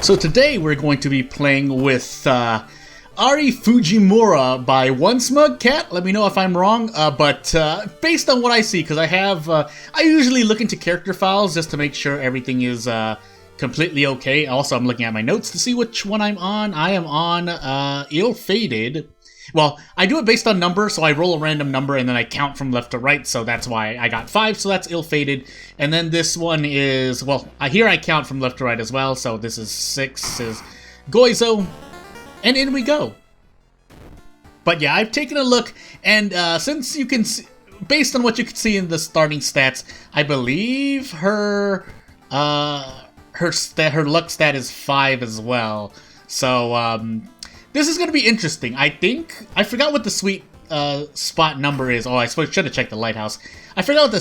So today we're going to be playing with Ari Fujimura by One Smug Cat. Let me know if I'm wrong, but based on what I see, because I usually look into character files just to make sure everything is completely okay. Also, I'm looking at my notes to see which one I'm on. I am on Ill-Fated. Well, I do it based on number, so I roll a random number and then I count from left to right, so that's why I got 5, so that's Ill-Fated. And then this one is, well, here I count from left to right as well, so this is 6, is Goizo, and in we go. But yeah, I've taken a look, and since you can see, based on what you can see in the starting stats, I believe her luck stat is 5 as well. So, this is going to be interesting. I forgot what the sweet spot number is. Oh, I should have checked the lighthouse. I forgot what the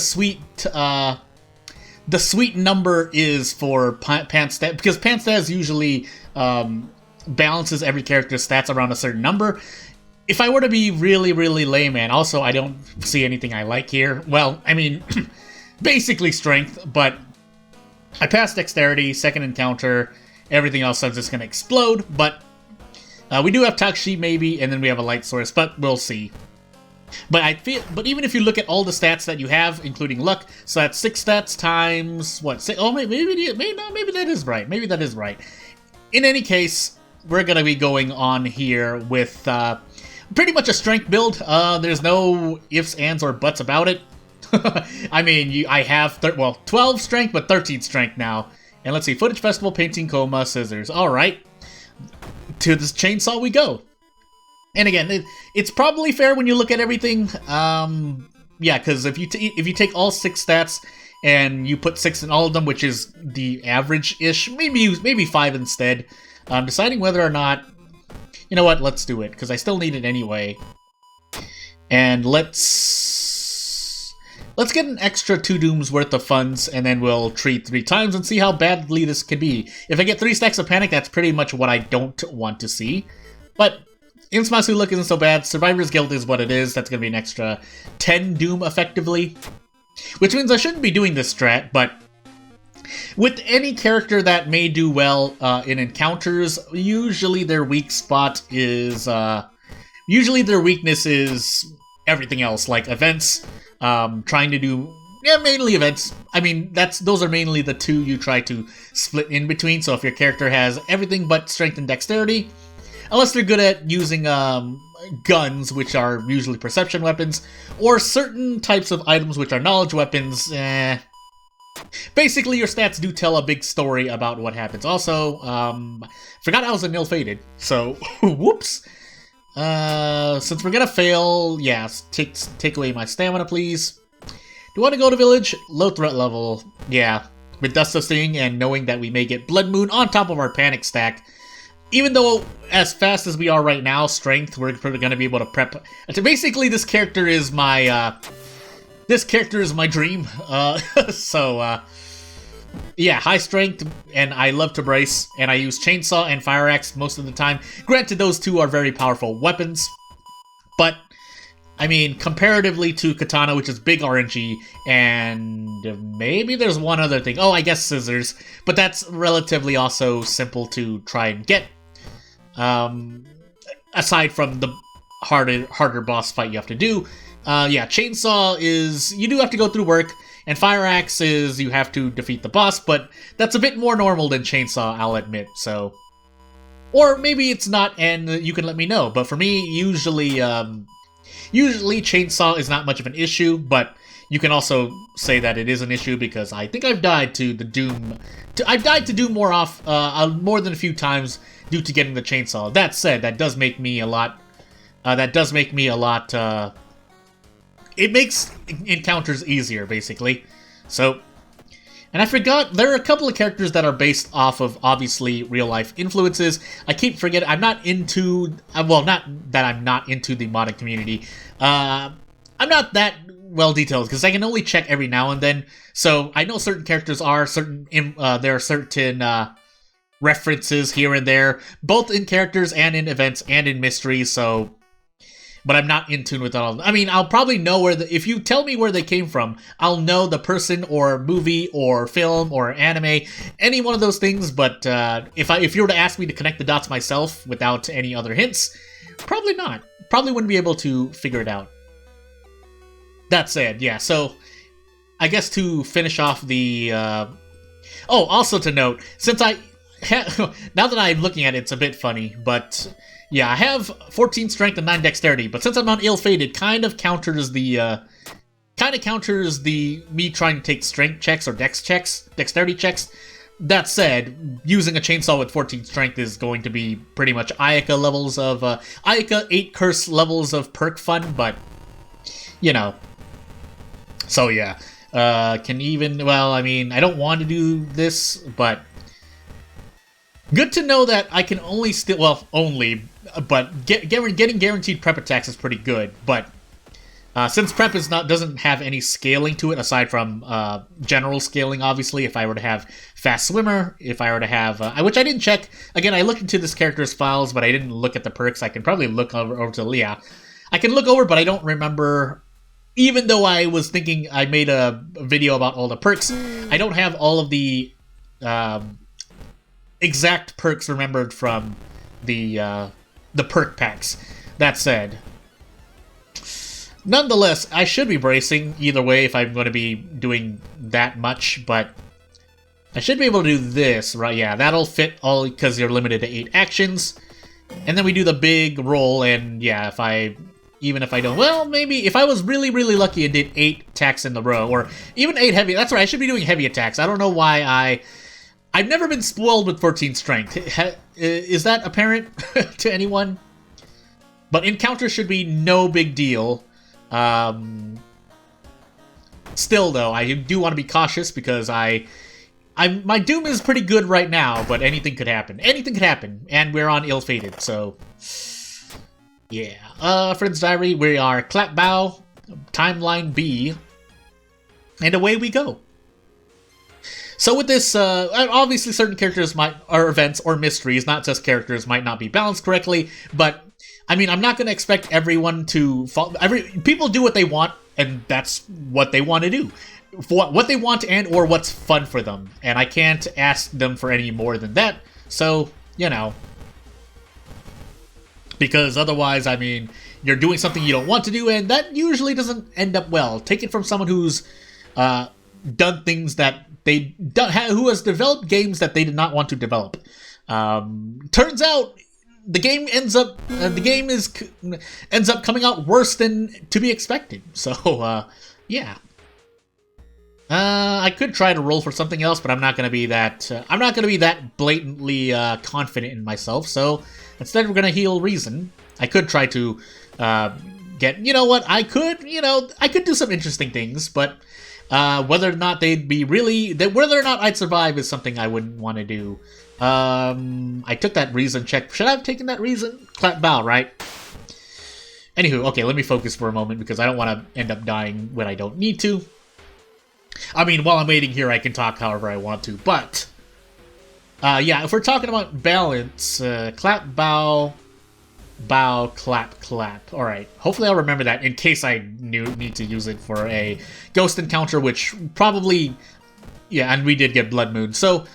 sweet number is for Panstat, because Panstat usually balances every character's stats around a certain number. If I were to be really, really layman, also I don't see anything I like here. Well, I mean, basically strength, but I passed dexterity, second encounter, everything else is just going to explode, but we do have Takshi maybe, and then we have a light source, but we'll see. But even if you look at all the stats that you have, including luck, so that's 6 stats times what? Maybe that is right. Maybe that is right. In any case, we're gonna be going on here with pretty much a strength build. There's no ifs, ands, or buts about it. I mean, I have 12 strength, but 13 strength now. And let's see, footage festival, painting, coma, scissors. All right. To this chainsaw we go. And again, it's probably fair when you look at everything. Yeah, because if you take all 6 stats and you put 6 in all of them, which is the average-ish, maybe 5 instead. I'm deciding whether or not, you know what, let's do it, because I still need it anyway. And let's get an extra 2 dooms worth of funds, and then we'll treat 3 times and see how badly this could be. If I get 3 stacks of panic, that's pretty much what I don't want to see. But Insmasu look isn't so bad. Survivor's Guild is what it is. That's going to be an extra 10 doom effectively. Which means I shouldn't be doing this strat, but with any character that may do well in encounters, usually their weak spot is... usually their weakness is everything else, like events. Trying to do, mainly events. I mean, those are mainly the 2 you try to split in between. So if your character has everything but strength and dexterity, unless they're good at using guns, which are usually perception weapons, or certain types of items which are knowledge weapons, basically your stats do tell a big story about what happens. Also, forgot I was an Ill-Fated, so whoops. Since we're gonna fail, yeah, take away my stamina, please. Do you want to go to village? Low threat level, yeah. With Dust of Sting and knowing that we may get Blood Moon on top of our panic stack. Even though, as fast as we are right now, strength, we're gonna be able to prep. Basically, this character is my, dream. Yeah, high strength, and I love to brace, and I use chainsaw and fire axe most of the time. Granted, those 2 are very powerful weapons, but, I mean, comparatively to katana, which is big RNG, and maybe there's one other thing. Oh, I guess scissors, but that's relatively also simple to try and get, aside from the harder boss fight you have to do. Yeah, chainsaw is, you do have to go through work, and fire axe is you have to defeat the boss, but that's a bit more normal than chainsaw, I'll admit, so. Or maybe it's not, and you can let me know, but for me, usually chainsaw is not much of an issue, but you can also say that it is an issue because I think I've died to the Doom. I've died to Doom more than a few times due to getting the chainsaw. That said, that does make me a lot, it makes encounters easier, basically. So, and I forgot, there are a couple of characters that are based off of, obviously, real-life influences. I keep forgetting, I'm not into, well, not that I'm not into the modding community. I'm not that well-detailed, because I can only check every now and then. So, I know certain characters are, there are certain references here and there, both in characters and in events and in mysteries, so but I'm not in tune with all. I mean, I'll probably know where if you tell me where they came from, I'll know the person or movie or film or anime, any one of those things. But if you were to ask me to connect the dots myself without any other hints, probably not. Probably wouldn't be able to figure it out. That said, yeah. So I guess to finish off the. Oh, also to note, since now that I'm looking at it, it's a bit funny, but. Yeah, I have 14 strength and 9 dexterity, but since I'm on ill-fated, kind of counters the me trying to take strength checks or dexterity checks. That said, using a chainsaw with 14 strength is going to be pretty much Ayaka levels of Ayaka 8 curse levels of perk fun, but you know. So yeah, well, I mean, I don't want to do this, but good to know that I can only but getting guaranteed prep attacks is pretty good. But since prep doesn't have any scaling to it aside from general scaling, obviously, if I were to have fast swimmer, if I were to have which I didn't check. Again, I looked into this character's files, but I didn't look at the perks. I can probably look over to Leah. I can look over, but I don't remember. Even though I was thinking I made a video about all the perks, I don't have all of the exact perks remembered from the perk packs. That said, nonetheless, I should be bracing either way if I'm going to be doing that much, but I should be able to do this, right? Yeah, that'll fit all because you're limited to 8 actions. And then we do the big roll, and yeah, even if I don't, well, maybe if I was really, really lucky and did 8 attacks in the row, or even 8 heavy, that's right, I should be doing heavy attacks. I don't know why I've never been spoiled with 14 strength. Is that apparent to anyone? But encounter should be no big deal. Still, though, I do want to be cautious because my doom is pretty good right now, but anything could happen. Anything could happen, and we're on ill-fated, so yeah. Friend's Diary, we are Clap Bow, Timeline B, and away we go. So with this, obviously certain characters or events or mysteries, not just characters, might not be balanced correctly, but, I mean, I'm not going to expect everyone to people do what they want, and that's what they want to do. What they want and or what's fun for them, and I can't ask them for any more than that, so, you know. Because otherwise, I mean, you're doing something you don't want to do, and that usually doesn't end up well. Take it from someone who's done things that who has developed games that they did not want to develop. Turns out the game ends up coming out worse than to be expected. So yeah. I could try to roll for something else, but I'm not going to be that. I'm not going to be that blatantly confident in myself. So instead, we're going to heal reason. I could try to get. You know what? I could do some interesting things, but whether or not whether or not I'd survive is something I wouldn't want to do. I took that reason check. Should I have taken that reason? Clap bow, right? Anywho, okay, let me focus for a moment because I don't want to end up dying when I don't need to. I mean, while I'm waiting here, I can talk however I want to, but yeah, if we're talking about balance, clap, bow, bow, clap, clap. All right, hopefully I'll remember that in case I need to use it for a ghost encounter, which probably, yeah, and we did get Blood Moon. So,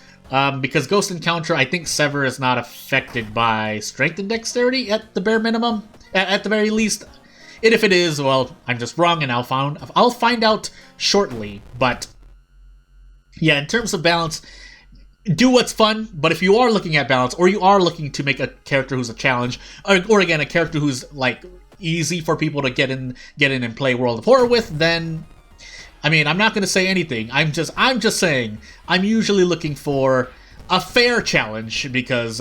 because ghost encounter, I think Sever is not affected by strength and dexterity at the bare minimum, at the very least. And if it is, well, I'm just wrong, and I'll find out shortly. But yeah, in terms of balance, do what's fun. But if you are looking at balance, or you are looking to make a character who's a challenge, or again a character who's like easy for people to get in and play World of Horror with, then I mean, I'm not going to say anything. I'm just saying I'm usually looking for a fair challenge because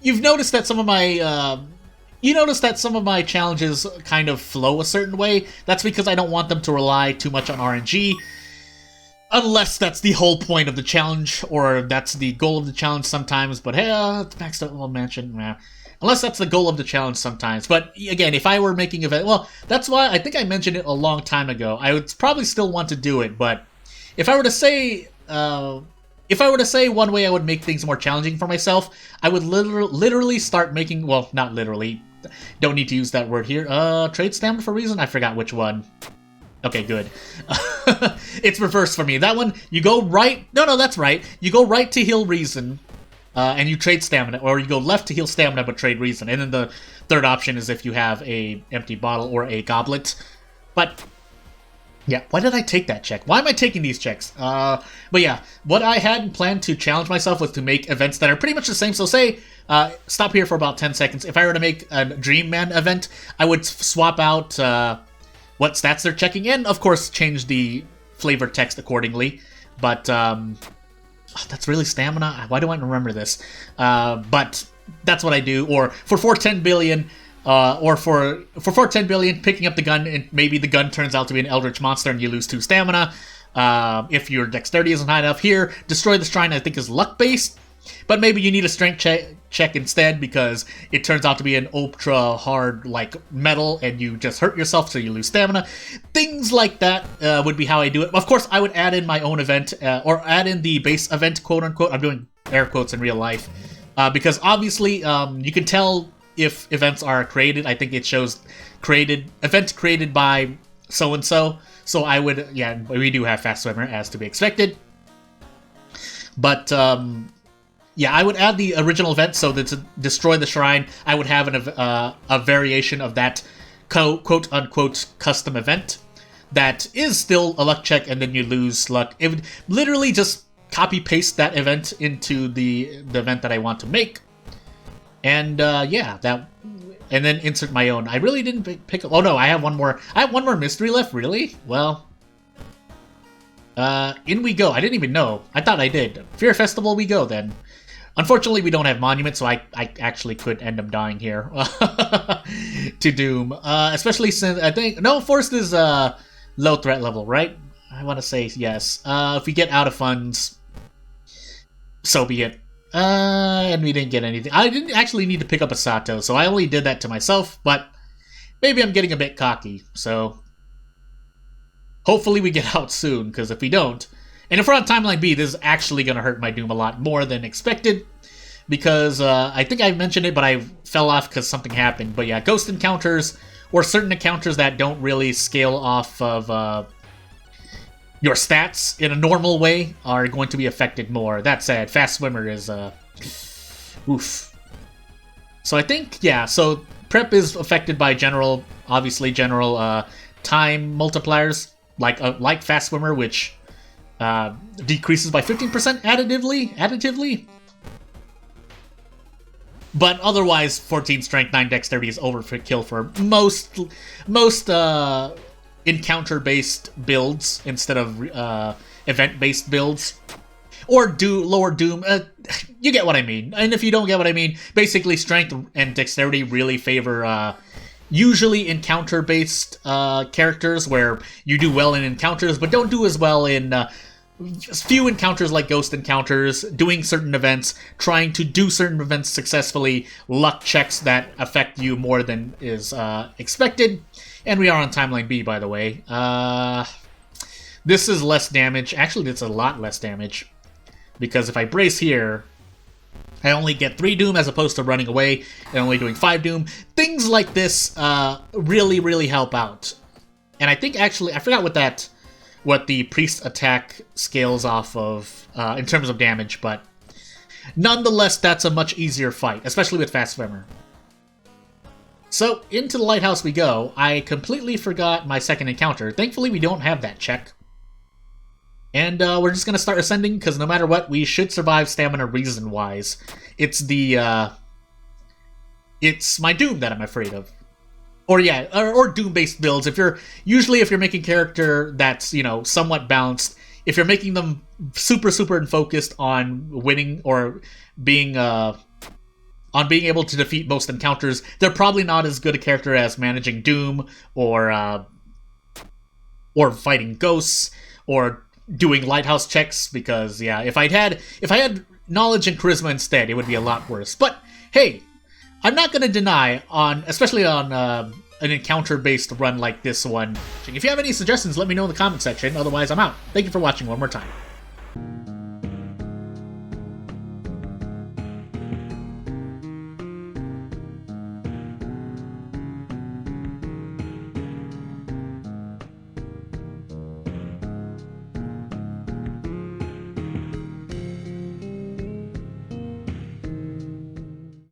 You've noticed that some of my. You notice that some of my challenges kind of flow a certain way. That's because I don't want them to rely too much on RNG. Unless that's the whole point of the challenge, or that's the goal of the challenge sometimes. But hey, it's maxed out level mansion. Nah. Unless that's the goal of the challenge sometimes. But again, if I were making event, well, that's why I think I mentioned it a long time ago. I would probably still want to do it, but if I were to say one way I would make things more challenging for myself, I would literally start making, well, not literally, don't need to use that word here. Trade stamina for reason? I forgot which one. Okay, good. It's reversed for me. That one, you go right... No, that's right. You go right to heal reason, and you trade stamina, or you go left to heal stamina but trade reason. And then the third option is if you have a empty bottle or a goblet. But... yeah, why did I take that check? Why am I taking these checks? But yeah, what I had planned to challenge myself was to make events that are pretty much the same. So say, stop here for about 10 seconds. If I were to make a Dream Man event, I would swap out what stats they're checking and, of course, change the flavor text accordingly. But that's really stamina. Why do I remember this? But that's what I do. Or for 410 billion... or for 410 billion, picking up the gun, and maybe the gun turns out to be an Eldritch monster and you lose 2 stamina. If your dexterity isn't high enough here, destroy the shrine, I think, is luck-based. But maybe you need a strength check instead because it turns out to be an ultra-hard, like, metal and you just hurt yourself so you lose stamina. Things like that would be how I do it. Of course, I would add in my own event, or add in the base event, quote-unquote. I'm doing air quotes in real life. Because obviously, you can tell... if events are created, I think it shows event created by so-and-so. So I would, yeah, we do have Fast Swimmer as to be expected. But, yeah, I would add the original event so that to destroy the shrine, I would have a variation of that quote-unquote custom event that is still a luck check and then you lose luck. It would literally just copy-paste that event into the event that I want to make. And, yeah, and then insert my own. I really didn't pick up... Oh, no, I have one more mystery left, really? Well, in we go. I didn't even know. I thought I did. Fear Festival we go, then. Unfortunately, we don't have Monument, so I actually could end up dying here to Doom. Especially since, I think... No, Forest is, low threat level, right? I want to say yes. If we get out of funds, so be it. And we didn't get anything. I didn't actually need to pick up a Sato, so I only did that to myself, but maybe I'm getting a bit cocky, so hopefully we get out soon, because if we don't, and if we're on Timeline B, this is actually going to hurt my Doom a lot more than expected, because I think I mentioned it, but I fell off because something happened. But yeah, ghost encounters, or certain encounters that don't really scale off of your stats in a normal way are going to be affected more. That said, Fast Swimmer is, oof. So I think, yeah, so Prep is affected by general, obviously general, time multipliers, like Fast Swimmer, which, decreases by 15% additively. But otherwise, 14 Strength, 9 Dexterity is overkill for most, encounter-based builds instead of event-based builds. Or lower Doom. You get what I mean. And if you don't get what I mean, basically Strength and Dexterity really favor usually encounter-based characters where you do well in encounters, but don't do as well in few encounters like Ghost encounters, doing certain events, trying to do certain events successfully, luck checks that affect you more than is expected. And we are on Timeline B, by the way. This is less damage. Actually, it's a lot less damage. Because if I brace here, I only get 3 Doom as opposed to running away and only doing 5 Doom. Things like this really, really help out. And I think, actually, I forgot what the Priest attack scales off of in terms of damage, but nonetheless, that's a much easier fight, especially with Fast Swimmer. So, into the lighthouse we go. I completely forgot my second encounter. Thankfully, we don't have that check. And we're just going to start ascending, because no matter what, we should survive stamina reason-wise. It's it's my Doom that I'm afraid of. Or yeah, or Doom-based builds. If you're making character that's, somewhat balanced, if you're making them super focused on winning or being on being able to defeat most encounters, they're probably not as good a character as managing Doom or fighting ghosts or doing lighthouse checks, because yeah, if I had knowledge and charisma instead, it would be a lot worse. But hey, I'm not going to deny especially on an encounter-based run like this one. If you have any suggestions, let me know in the comment section. Otherwise, I'm out. Thank you for watching one more time.